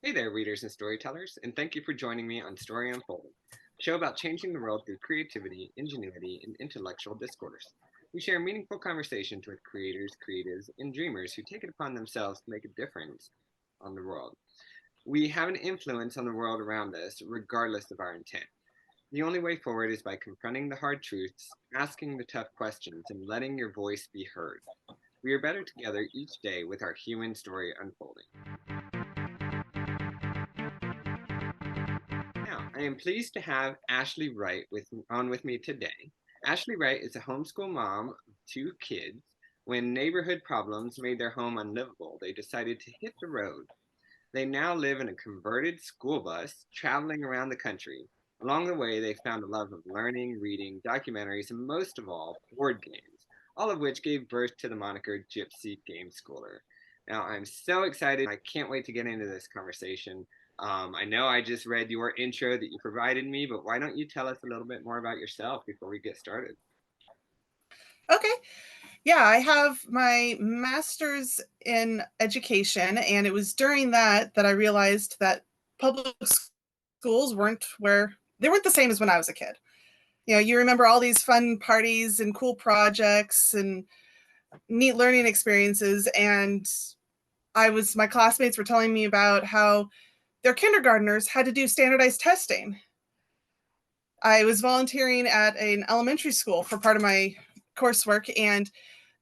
Hey there, readers and storytellers, and thank you for joining me on Story Unfolding, a show about changing the world through creativity, ingenuity, and intellectual discourse. We share meaningful conversations with creators, creatives, and dreamers who take it upon themselves to make a difference on the world. We have an influence on the world around us, regardless of our intent. The only way forward is by confronting the hard truths, asking the tough questions, and letting your voice be heard. We are better together each day with our human story unfolding. Now, I am pleased to have Ashley Wright with me today. Ashley Wright is a homeschool mom of two kids. When neighborhood problems made their home unlivable, they decided to hit the road. They now live in a converted school bus, traveling around the country. Along the way, they found a love of learning, reading, documentaries, and most of all, board games, all of which gave birth to the moniker Gypsy Game Schooler. Now, I'm so excited. I can't wait to get into this conversation. I know I just read your intro that you provided me, but why don't you tell us a little bit more about yourself before we get started? Okay. Yeah, I have my master's in education, and it was during that I realized that public schools weren't the same as when I was a kid. You remember all these fun parties and cool projects and neat learning experiences, and my classmates were telling me about how their kindergartners had to do standardized testing. I was volunteering at an elementary school for part of my coursework, and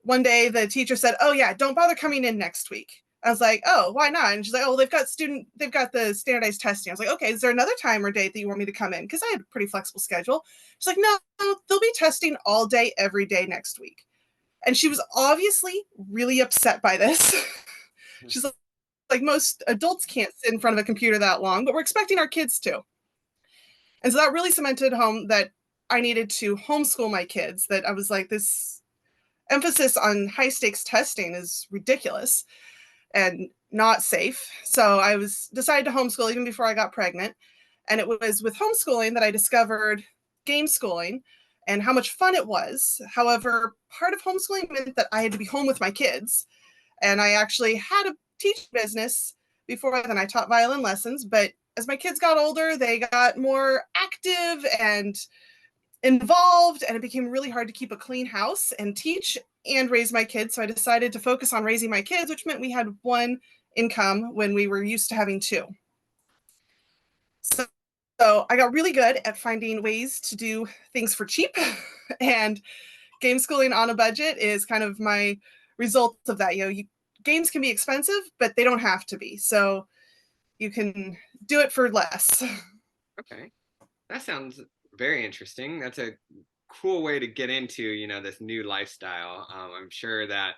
one day the teacher said, "Oh yeah, don't bother coming in next week." I was like, "Oh, why not?" And she's like, "Oh, they've got the standardized testing." I was like, "Okay, is there another time or date that you want me to come in?" Because I had a pretty flexible schedule. She's like, "No, they'll be testing all day, every day next week." And she was obviously really upset by this. She's like, most adults can't sit in front of a computer that long, but we're expecting our kids to. And so that really cemented home that I needed to homeschool my kids, that I was like, this emphasis on high stakes testing is ridiculous and not safe. So I was decided to homeschool even before I got pregnant. And it was with homeschooling that I discovered game schooling and how much fun it was. However, part of homeschooling meant that I had to be home with my kids. And I actually had a teaching business before then. I taught violin lessons, but as my kids got older, they got more active and involved, and it became really hard to keep a clean house and teach and raise my kids. So I decided to focus on raising my kids, which meant we had one income when we were used to having two. So, so I got really good at finding ways to do things for cheap, and game schooling on a budget is kind of my result of that. Games can be expensive, but they don't have to be. So you can do it for less. Okay. That sounds very interesting. That's a cool way to get into, this new lifestyle. I'm sure that,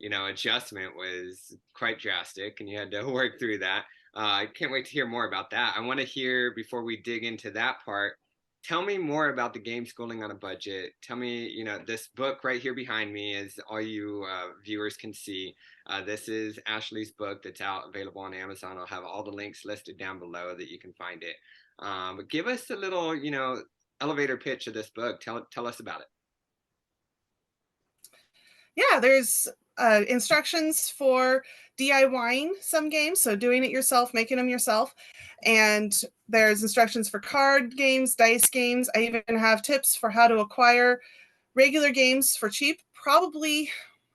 adjustment was quite drastic and you had to work through that. I can't wait to hear more about that. I want to hear, before we dig into that part, tell me more about the game schooling on a budget. Tell me, this book right here behind me is all you viewers can see. This is Ashley's book that's out available on Amazon. I'll have all the links listed down below that you can find it. But give us a little, elevator pitch of this book. Tell us about it. Yeah, there's instructions for DIYing some games, so doing it yourself, making them yourself. And there's instructions for card games, dice games. I even have tips for how to acquire regular games for cheap. Probably,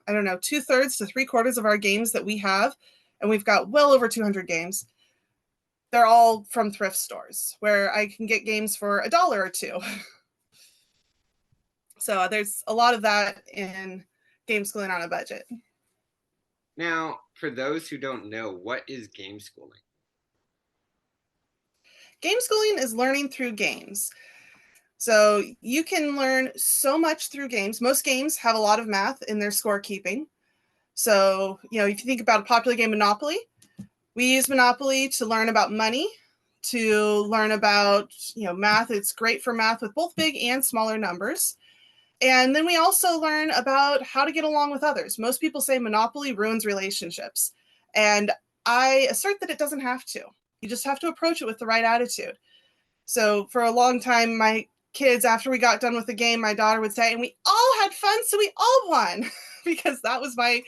I don't know, 2/3 to 3/4 of our games that we have, and we've got well over 200 games. They're all from thrift stores where I can get games for $1 or $2. So there's a lot of that in game schooling on a budget. Now, for those who don't know, what is game schooling? Game schooling is learning through games. So you can learn so much through games. Most games have a lot of math in their scorekeeping. So, if you think about a popular game, Monopoly, we use Monopoly to learn about money, to learn about, math. It's great for math with both big and smaller numbers. And then we also learn about how to get along with others. Most people say Monopoly ruins relationships. And I assert that it doesn't have to. You just have to approach it with the right attitude. So for a long time, my kids, after we got done with the game, my daughter would say, "And we all had fun, so we all won." Because that was my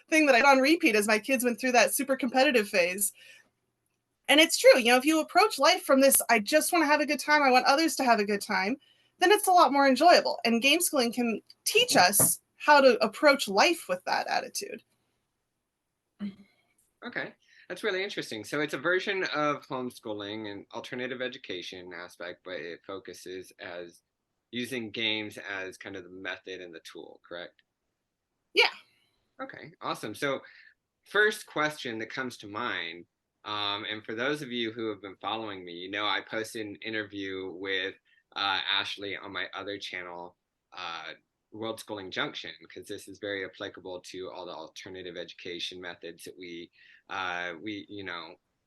thing that I did on repeat as my kids went through that super competitive phase. And it's true, if you approach life from this, I just want to have a good time, I want others to have a good time, then it's a lot more enjoyable. And game schooling can teach us how to approach life with that attitude. Okay, that's really interesting. So it's a version of homeschooling and alternative education aspect, but it focuses as using games as kind of the method and the tool, correct? Yeah. Okay, awesome. So first question that comes to mind, and for those of you who have been following me, I posted an interview with Ashley on my other channel, World Schooling Junction, because this is very applicable to all the alternative education methods that we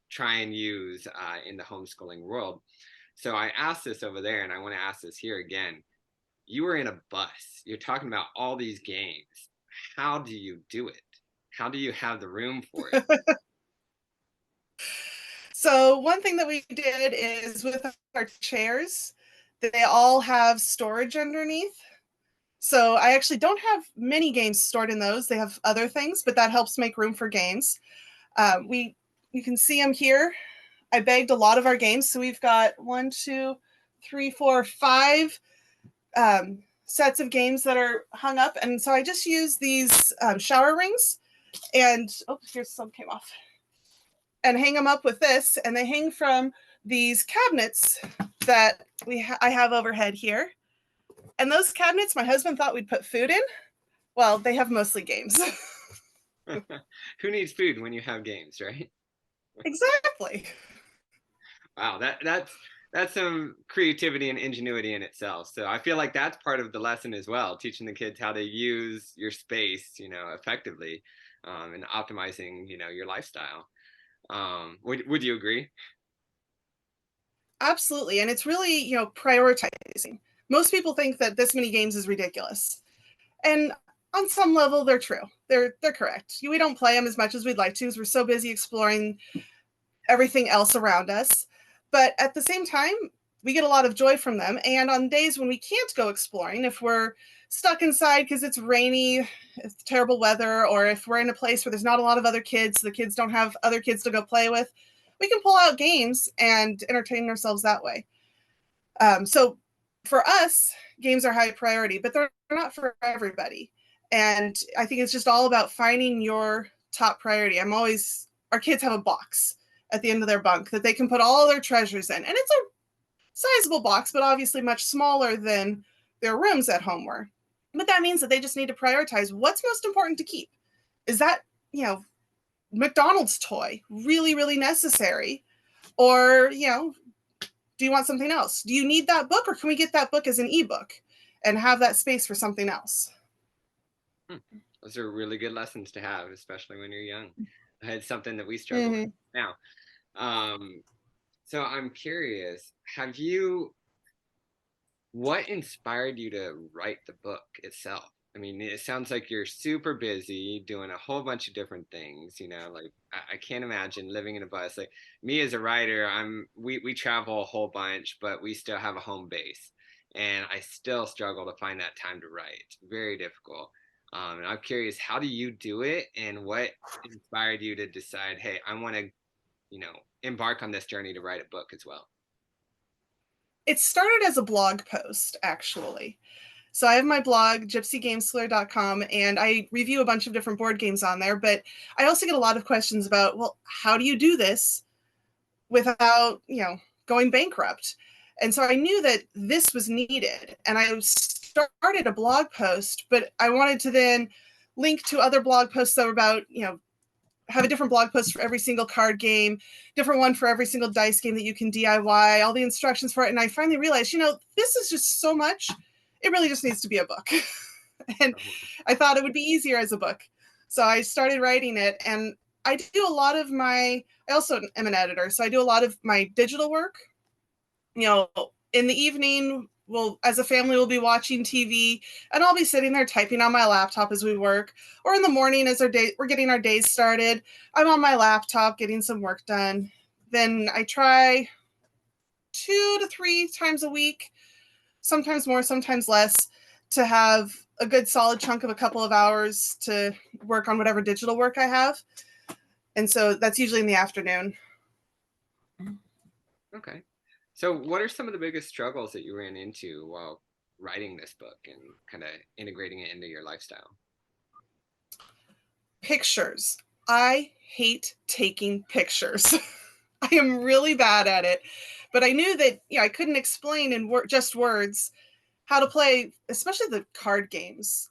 try and use in the homeschooling world. So I asked this over there, and I want to ask this here again. You were in a bus. You're talking about all these games. How do you do it? How do you have the room for it? So one thing that we did is with our chairs, they all have storage underneath. So I actually don't have many games stored in those. They have other things, but that helps make room for games. We You can see them here. I bagged a lot of our games, so we've got 1, 2, 3, 4, 5 sets of games that are hung up, and so I just use these shower rings, and here's some came off, and hang them up with this, and they hang from these cabinets that I have overhead here. And those cabinets, my husband thought we'd put food in. Well, they have mostly games. Who needs food when you have games, right? Exactly. Wow, that's some creativity and ingenuity in itself. So I feel like that's part of the lesson as well, teaching the kids how to use your space, effectively, and optimizing, your lifestyle. Would you agree? Absolutely. And it's really, prioritizing. Most people think that this many games is ridiculous. And on some level, they're true. They're correct. We don't play them as much as we'd like to because we're so busy exploring everything else around us. But at the same time, we get a lot of joy from them. And on days when we can't go exploring, if we're stuck inside because it's rainy, it's terrible weather, or if we're in a place where there's not a lot of other kids, the kids don't have other kids to go play with, we can pull out games and entertain ourselves that way. So for us, games are high priority, but they're not for everybody. And I think it's just all about finding your top priority. Our kids have a box at the end of their bunk that they can put all their treasures in. And it's a sizable box, but obviously much smaller than their rooms at home were. But that means that they just need to prioritize what's most important to keep. Is that, McDonald's toy really, really necessary? Or, do you want something else? Do you need that book, or can we get that book as an ebook and have that space for something else? Hmm. Those are really good lessons to have, especially when you're young. It's something that we struggle with Mm-hmm. now. Um, so I'm curious, what inspired you to write the book itself? I mean, it sounds like you're super busy doing a whole bunch of different things, like I can't imagine living in a bus. Like me as a writer, we travel a whole bunch, but we still have a home base. And I still struggle to find that time to write. Very difficult. And I'm curious, how do you do it? And what inspired you to decide, hey, I want to, embark on this journey to write a book as well? It started as a blog post, actually. So I have my blog, gypsygamesler.com, and I review a bunch of different board games on there. But I also get a lot of questions about, well, how do you do this without, going bankrupt? And so I knew that this was needed. And I started a blog post, but I wanted to then link to other blog posts that were about, have a different blog post for every single card game, different one for every single dice game that you can DIY, all the instructions for it. And I finally realized, this is just so much. It really just needs to be a book. And I thought it would be easier as a book. So I started writing it, and I also am an editor. So I do a lot of my digital work. In the evening, as a family, we'll be watching TV, and I'll be sitting there typing on my laptop as we work. Or in the morning, as we're getting our days started, I'm on my laptop getting some work done. Then I try 2 to 3 times a week, sometimes more, sometimes less, to have a good solid chunk of a couple of hours to work on whatever digital work I have. And so that's usually in the afternoon. Okay. So, what are some of the biggest struggles that you ran into while writing this book and kind of integrating it into your lifestyle? Pictures. I hate taking pictures. I am really bad at it. But I knew that, I couldn't explain in just words how to play, especially the card games.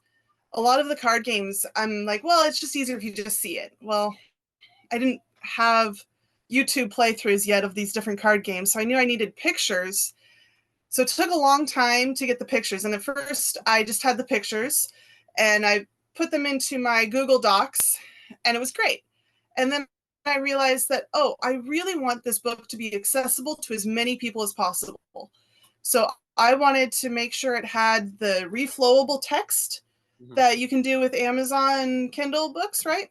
A lot of the card games, I'm like, well, it's just easier if you just see it. Well, I didn't have YouTube playthroughs yet of these different card games, so I knew I needed pictures. So it took a long time to get the pictures. And at first, I just had the pictures and I put them into my Google Docs, and it was great. And then I realized that, oh, I really want this book to be accessible to as many people as possible. So I wanted to make sure it had the reflowable text Hmm. that you can do with Amazon Kindle books, right?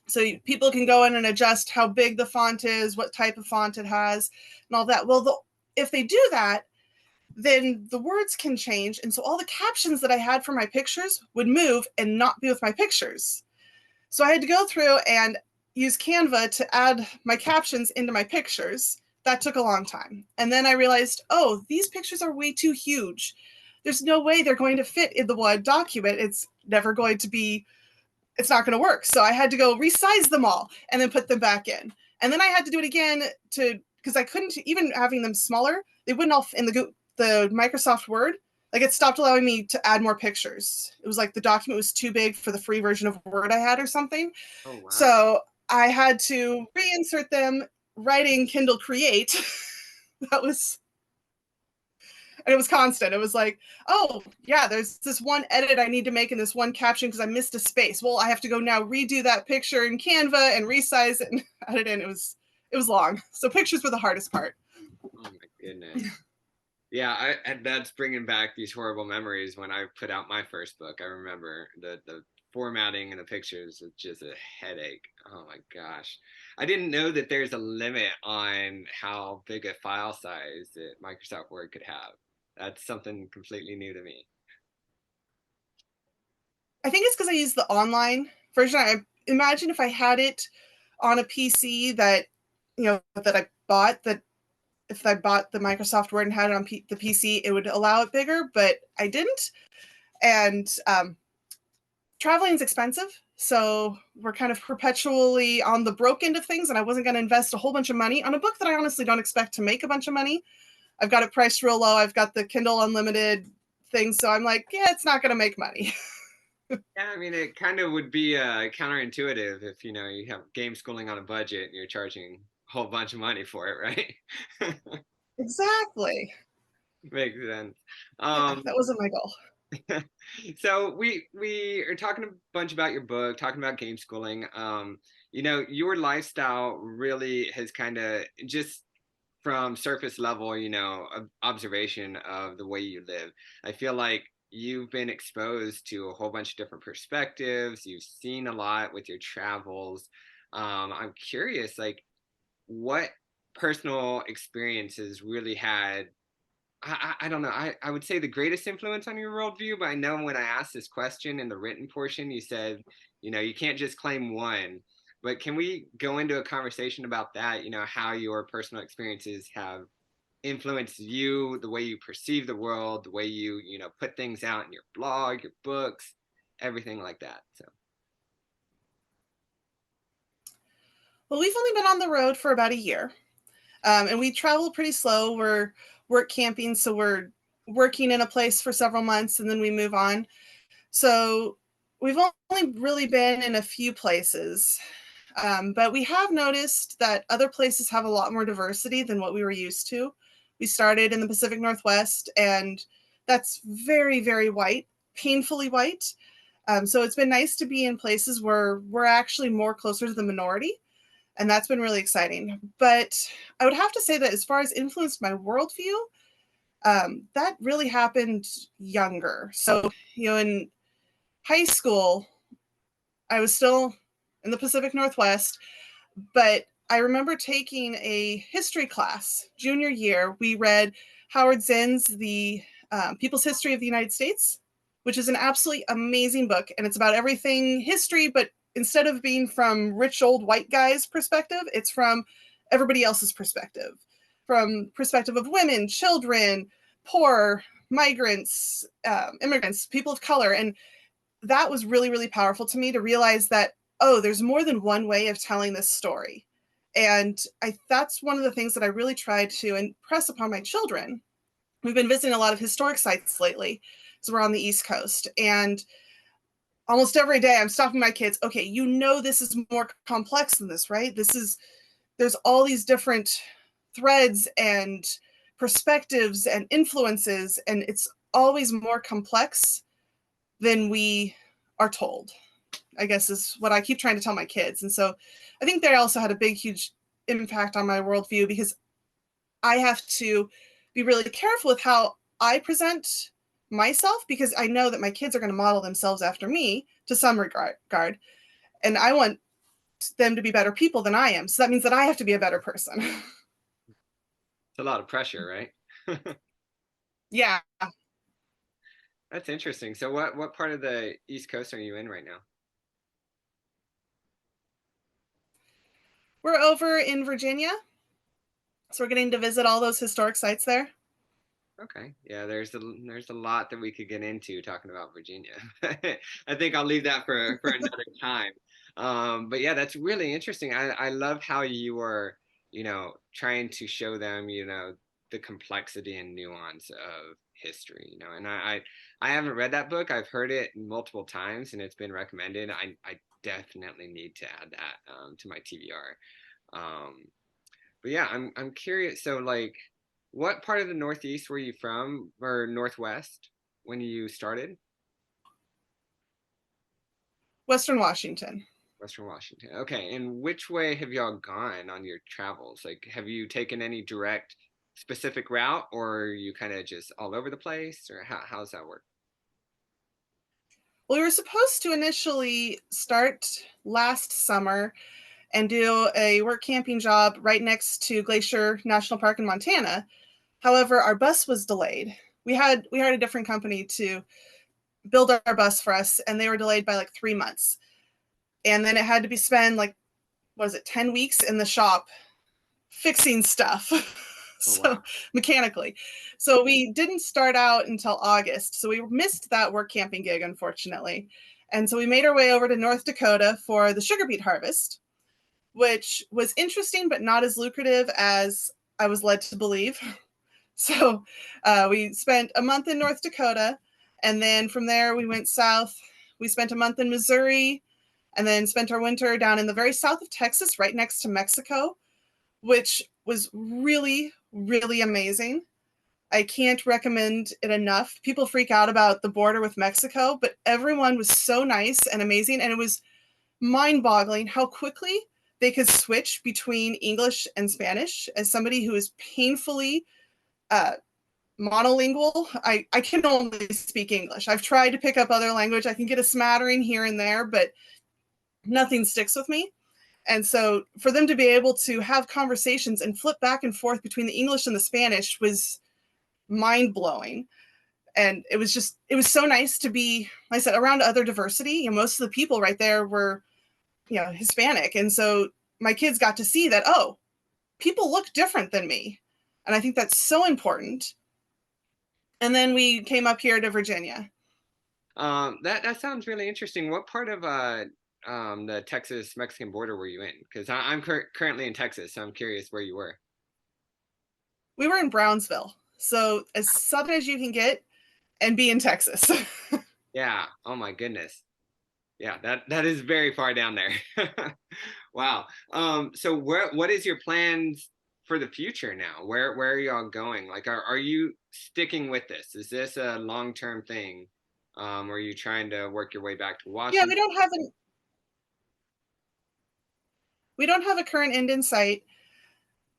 So people can go in and adjust how big the font is, what type of font it has, and all that. Well, if they do that, then the words can change. And so all the captions that I had for my pictures would move and not be with my pictures. So I had to go through and use Canva to add my captions into my pictures. That took a long time. And then I realized, oh, these pictures are way too huge. There's no way they're going to fit in the Word document. It's not going to work. So I had to go resize them all and then put them back in. And then I had to do it again because I couldn't, even having them smaller, they wouldn't all in the Microsoft Word. Like, it stopped allowing me to add more pictures. It was like the document was too big for the free version of Word I had or something. Oh, wow. So I had to reinsert them, writing Kindle Create. that was and it was constant. It was like, oh yeah, there's this one edit I need to make in this one caption because I missed a space. Well, I have to go now redo that picture in Canva and resize it and add it in. It was long. So pictures were the hardest part. Oh my goodness. Yeah, and that's bringing back these horrible memories when I put out my first book. I remember the formatting and the pictures was just a headache. Oh my gosh. I didn't know that there's a limit on how big a file size that Microsoft Word could have. That's something completely new to me. I think it's because I used the online version. I imagine if I had it on a PC that I bought, that if I bought the Microsoft Word and had it on the PC, it would allow it bigger, but I didn't. And traveling is expensive. So we're kind of perpetually on the broke end of things. And I wasn't going to invest a whole bunch of money on a book that I honestly don't expect to make a bunch of money. I've got it priced real low. I've got the Kindle Unlimited thing. So I'm like, yeah, it's not going to make money. Yeah, I mean, it kind of would be counterintuitive if you have game schooling on a budget and you're charging a whole bunch of money for it, right? Exactly. Makes sense. Yeah, Um, that wasn't my goal. so we are talking a bunch about your book, talking about game schooling. Your lifestyle really has kind of just from surface level, observation of the way you live. I feel like you've been exposed to a whole bunch of different perspectives. You've seen a lot with your travels. I'm curious, like, what personal experiences really had I don't know. I would say the greatest influence on your worldview, but I know when I asked this question in the written portion, you said, you can't just claim one. But can we go into a conversation about that? How your personal experiences have influenced you, the way you perceive the world, the way you put things out in your blog, your books, everything like that. So, Well, we've only been on the road for about a year. And we travel pretty slow. We're work camping, so we're working in a place for several months and then we move on. So we've only really been in a few places, but we have noticed that other places have a lot more diversity than what we were used to. We started in the Pacific Northwest, and that's very, very white, painfully white. So it's been nice to be in places where we're actually more closer to the minority, and that's been really exciting. But I would have to say that as far as influenced my worldview, that really happened younger. So, in high school, I was still in the Pacific Northwest, but I remember taking a history class junior year. We read Howard Zinn's The People's History of the United States, which is an absolutely amazing book. And it's about everything history, but instead of being from rich old white guys' perspective, it's from everybody else's perspective. from perspective of women, children, poor, migrants, immigrants, people of color. And that was really, really powerful to me to realize that, oh, there's more than one way of telling this story. And that's one of the things that I really tried to impress upon my children. We've been visiting a lot of historic sites lately, so we're on the East Coast. And almost every day I'm stopping my kids. Okay, this is more complex than this, right? There's all these different threads and perspectives and influences, and it's always more complex than we are told, I guess, is what I keep trying to tell my kids. And so I think they also had a big, huge impact on my worldview, because I have to be really careful with how I present myself, because I know that my kids are going to model themselves after me to some regard. And I want them to be better people than I am. So that means that I have to be a better person. It's a lot of pressure, right? Yeah. That's interesting. So what part of the East Coast are you in right now? We're over in Virginia. So we're getting to visit all those historic sites there. Okay. Yeah, there's a lot that we could get into talking about Virginia. I think I'll leave that for another time. But yeah, that's really interesting. I love how you were, trying to show them, the complexity and nuance of history, and I haven't read that book. I've heard it multiple times and it's been recommended. I definitely need to add that to my TBR. But yeah, I'm curious. So like, what part of the Northeast were you from, or Northwest, when you started? Western Washington. Western Washington. Okay, and which way have y'all gone on your travels? Like, have you taken any direct specific route, or are you kind of just all over the place, or how's that work? Well, we were supposed to initially start last summer and do a work camping job right next to Glacier National Park in Montana. However, our bus was delayed. We hired a different company to build our bus for us, and they were delayed by like 3 months. And then it had to be spent like, what is it, 10 weeks in the shop fixing stuff. Oh So wow. mechanically. So we didn't start out until August. So we missed that work camping gig, unfortunately. And so we made our way over to North Dakota for the sugar beet harvest, which was interesting, but not as lucrative as I was led to believe. So we spent a month in North Dakota. And then from there, we went south. We spent a month in Missouri, and then spent our winter down in the very south of Texas, right next to Mexico, which was really, really amazing. I can't recommend it enough. People freak out about the border with Mexico, but everyone was so nice and amazing. And it was mind boggling how quickly they could switch between English and Spanish. As somebody who is painfully uh, monolingual, I can only speak English. I've tried to pick up other language. I can get a smattering here and there, but nothing sticks with me. And so for them to be able to have conversations and flip back and forth between the English and the Spanish was mind blowing. And it was so nice to be, like I said, around other diversity. Most of the people right there were, Hispanic. And so my kids got to see that, oh, people look different than me. And I think that's so important. And then we came up here to Virginia. That sounds really interesting. What part of the Texas Mexican border were you in? Because I'm currently in Texas, so I'm curious where you were. We were in Brownsville. So as southern as you can get and be in Texas. Yeah. Oh my goodness. Yeah, that is very far down there. Wow. So what is your plans for the future now? Where are y'all going? Like, are you sticking with this? Is this a long-term thing? Or are you trying to work your way back to Yeah, Washington? we don't have a current end in sight.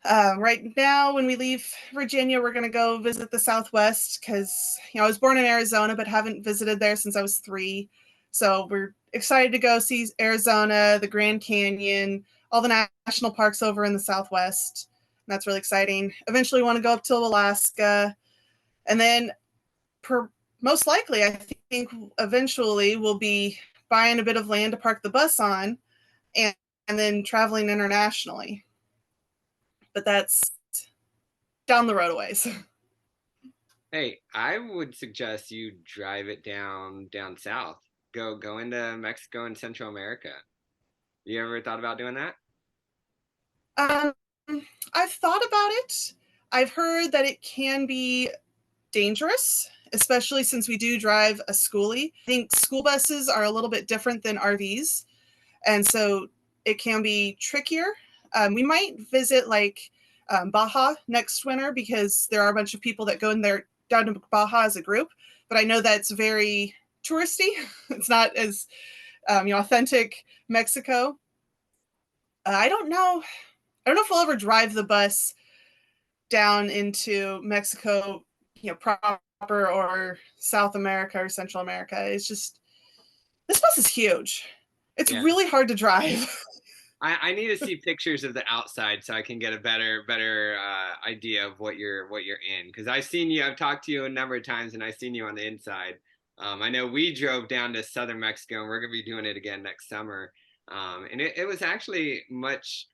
Right now, when we leave Virginia, we're going to go visit the Southwest because, I was born in Arizona, but haven't visited there since I was 3. So we're excited to go see Arizona, the Grand Canyon, all the national parks over in the Southwest. And that's really exciting. Eventually, we want to go up to Alaska. And then, most likely, I think eventually we'll be buying a bit of land to park the bus on, and then traveling internationally. But down the road a ways. Hey, I would suggest you drive it down south. Go into Mexico and Central America. You ever thought about doing that? Um, I've thought about it. I've heard that it can be dangerous, especially since we do drive a schoolie. I think school buses are a little bit different than RVs, and so it can be trickier. We might visit like Baja next winter because there are a bunch of people that go in there down to Baja as a group, but I know that's very touristy. It's not as authentic Mexico. I don't know. I don't know if we'll ever drive the bus down into Mexico, proper, or South America or Central America. It's just, this bus is huge. It's Yeah. really hard to drive. I need to see pictures of the outside so I can get a better idea of what you're in. Because I've seen you, I've talked to you a number of times, and I've seen you on the inside. I know we drove down to southern Mexico, and we're gonna be doing it again next summer. And it was actually much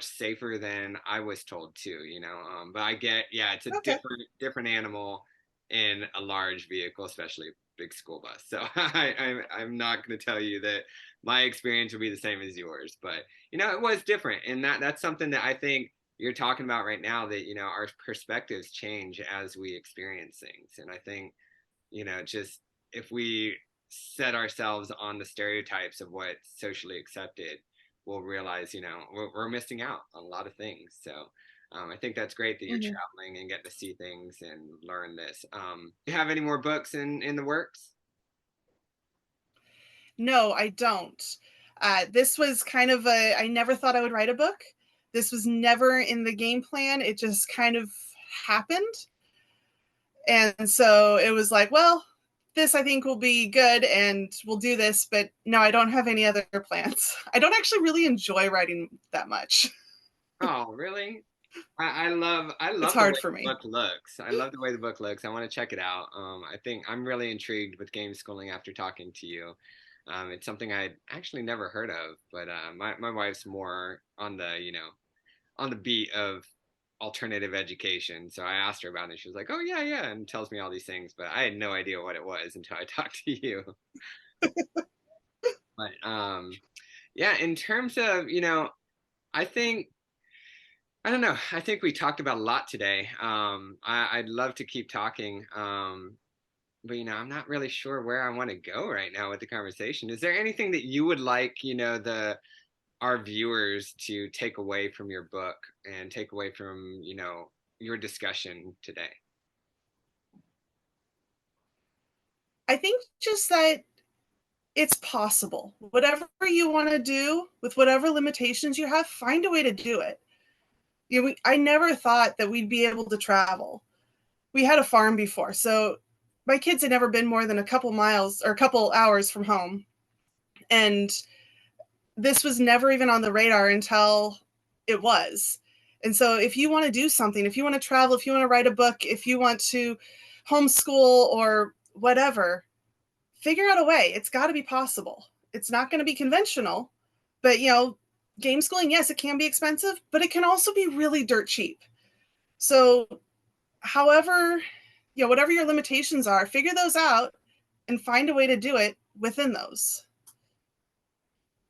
safer than I was told too, you know. But I get, yeah, it's a Okay. different animal in a large vehicle, especially a big school bus. So I'm not going to tell you that my experience will be the same as yours, but you know, it was different, and that's something that I think you're talking about right now. That you know, our perspectives change as we experience things, and I think you know, just if we set ourselves on the stereotypes of what's socially accepted, we'll realize, you know, we're missing out on a lot of things. So I think that's great that you're Mm-hmm. traveling and getting to see things and learn this. Do you have any more books in the works? No, I don't. This was kind of I never thought I would write a book. This was never in the game plan. It just kind of happened. And so it was like, well, this I think will be good and we'll do this, but no, I don't have any other plans. I don't actually really enjoy writing that much. Oh, really? I It's love the way hard for the me. book looks. I love the way the book looks. I want to check it out. I think I'm really intrigued with game schooling after talking to you. It's something I'd actually never heard of, but my wife's more on the you know on the beat of alternative education. So I asked her about it. And she was like, "Oh yeah, yeah," and tells me all these things, but I had no idea what it was until I talked to you. But yeah, in terms of you know, I think I don't know. I think we talked about a lot today. I'd love to keep talking, but you know, I'm not really sure where I want to go right now with the conversation. Is there anything that you would like, you know, the our viewers to take away from your book and take away from, you know, your discussion today? I think just that it's possible. Whatever you want to do with whatever limitations you have, find a way to do it. I never thought that we'd be able to travel. We had a farm before, so my kids had never been more than a couple miles or a couple hours from home. And this was never even on the radar until it was. And so if you want to do something, if you want to travel, if you want to write a book, if you want to homeschool or whatever, figure out a way. It's got to be possible. It's not going to be conventional, but game schooling, yes, it can be expensive, but it can also be really dirt cheap. So, however, whatever your limitations are, figure those out and find a way to do it within those.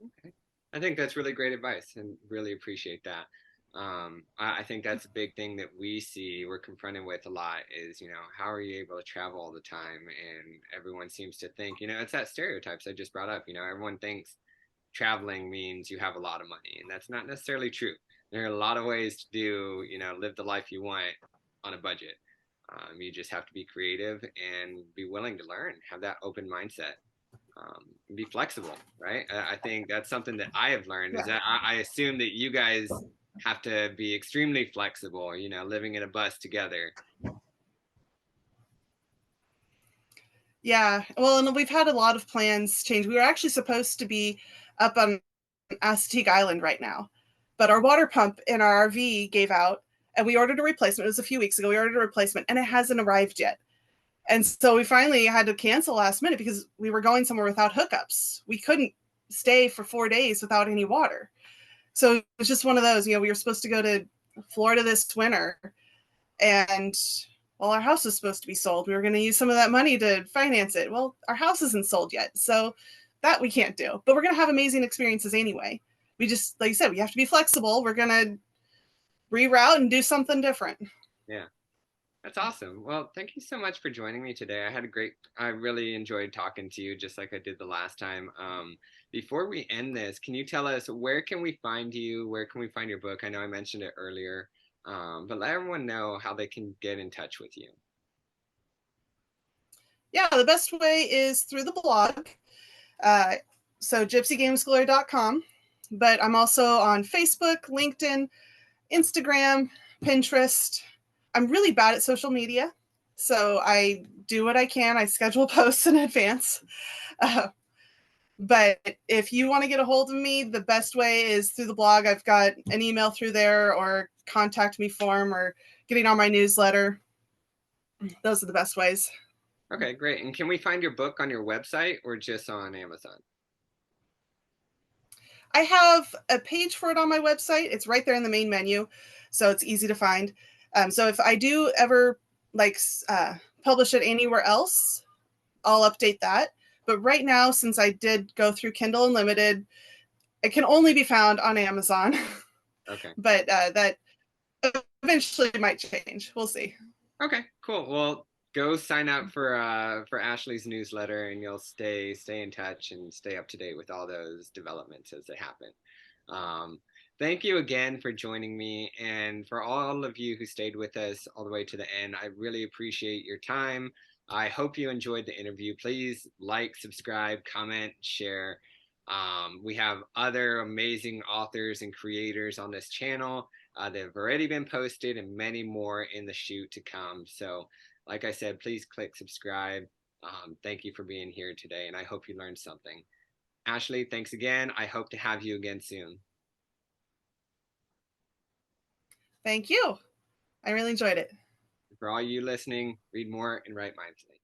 Okay. I think that's really great advice and really appreciate that. I think that's a big thing that we see, we're confronted with a lot is, you know, how are you able to travel all the time? And everyone seems to think, you know, it's that stereotypes I just brought up. You know, everyone thinks traveling means you have a lot of money, and that's not necessarily true. There are a lot of ways to do, you know, live the life you want on a budget. You just have to be creative and be willing to learn, have that open mindset, be flexible, right? I think that's something that I have learned is Yeah. that I assume that you guys have to be extremely flexible, you know, living in a bus together. Yeah. Well, and we've had a lot of plans change. We were actually supposed to be up on Assateague Island right now, but our water pump in our RV gave out and we ordered a replacement. It was a few weeks ago. We ordered a replacement and it hasn't arrived yet. And so we finally had to cancel last minute because we were going somewhere without hookups. We couldn't stay for 4 days without any water. So it was just one of those, we were supposed to go to Florida this winter And well, our house was supposed to be sold. We were going to use some of that money to finance it. Well, our house isn't sold yet. So that we can't do. But we're going to have amazing experiences anyway. We just, like you said, we have to be flexible. We're going to reroute and do something different. Yeah. That's awesome. Well, thank you so much for joining me today. I really enjoyed talking to you just like I did the last time. Before we end this, can you tell us where can we find you? Where can we find your book? I know I mentioned it earlier, but let everyone know how they can get in touch with you. Yeah, the best way is through the blog. Uh, so gypsygameschooler.com. But I'm also on Facebook, LinkedIn, Instagram, Pinterest. I'm really bad at social media. So I do what I can. I schedule posts in advance. Uh, but if you want to get a hold of me, the best way is through the blog. I've got an email through there or contact me form or getting on my newsletter. Those are the best ways. Okay, great. And can we find your book on your website or just on Amazon? I have a page for it on my website. It's right there in the main menu, so it's easy to find. So if I do ever like publish it anywhere else, I'll update that. But right now, since I did go through Kindle Unlimited, it can only be found on Amazon. Okay. But that eventually might change. We'll see. Okay, cool. Well, go sign up for Ashley's newsletter and you'll stay in touch and stay up to date with all those developments as they happen. Um, Thank you again for joining me, and for all of you who stayed with us all the way to the end. I really appreciate your time. I hope you enjoyed the interview. Please like, subscribe, comment, share. We have other amazing authors and creators on this channel that have already been posted and many more in the chute to come. So, like I said, please click subscribe. Thank you for being here today, and I hope you learned something. Ashley, thanks again. I hope to have you again soon. Thank you. I really enjoyed it. For all you listening, read more and write mindfully.